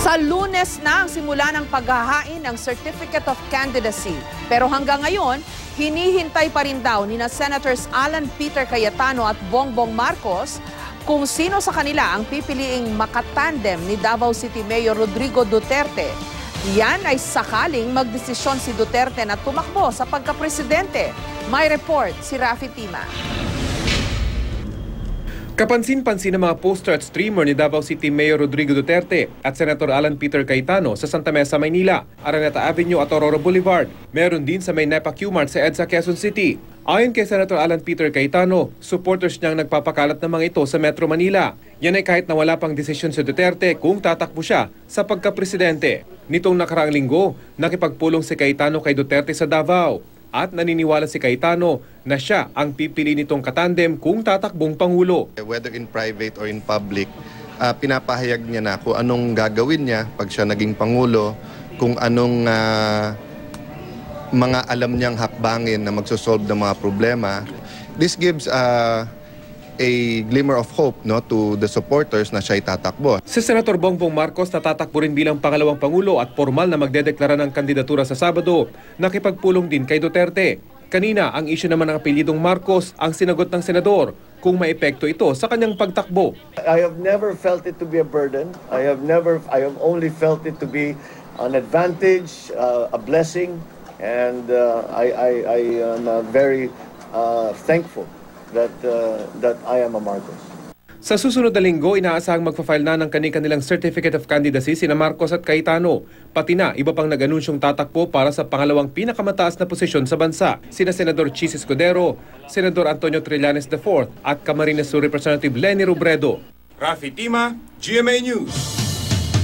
Sa Lunes na ang simula ng paghahain ng Certificate of Candidacy. Pero hanggang ngayon, hinihintay pa rin daw ni Senators Alan Peter Cayetano at Bongbong Marcos kung sino sa kanila ang pipiliing makatandem ni Davao City Mayor Rodrigo Duterte. Yan ay sakaling magdesisyon si Duterte na tumakbo sa pagkapresidente. May report si Rafi Tima. Kapansin-pansin ng mga poster at streamer ni Davao City Mayor Rodrigo Duterte at Senator Alan Peter Cayetano sa Santa Mesa, Maynila, Araneta Avenue at Aurora Boulevard. Meron din sa may Nepa Q-Mart sa EDSA, Quezon City. Ayon kay Senator Alan Peter Cayetano, supporters niyang nagpapakalat ng mga ito sa Metro Manila. Yan ay kahit na wala pang desisyon si Duterte kung tatakbo siya sa pagkapresidente. Nitong nakaraang linggo, nakipagpulong si Cayetano kay Duterte sa Davao. At naniniwala si Cayetano na siya ang pipili nitong katandem kung tatakbong Pangulo. Whether in private or in public, pinapahayag niya na kung anong gagawin niya pag siya naging Pangulo, kung anong mga alam niyang hakbangin na magsosolve ng mga problema. This gives a glimmer of hope, no, to the supporters na siya'y tatakbo. Si Senator Bongbong Marcos na tatakbo rin bilang pangalawang Pangulo at formal na magdedeklara ng kandidatura sa Sabado, nakipagpulong din kay Duterte. Kanina, ang isyu naman ng apelyidong Marcos ang sinagot ng senador kung maepekto ito sa kanyang pagtakbo. I have never felt it to be a burden. I have only felt it to be an advantage, a blessing, and I am very thankful that I am a Marcos. Sa susunod na linggo, inaasahang magpa-file na ng kanilang Certificate of Candidacy sina Marcos at Cayetano. Pati na iba pang nag-anunsyong tatakbo para sa pangalawang pinakamataas na posisyon sa bansa. Sina Senador Chis Escudero, Senador Antonio Trillanes IV at Camarines Sur Representative Leni Robredo. Rafi Tima, GMA News.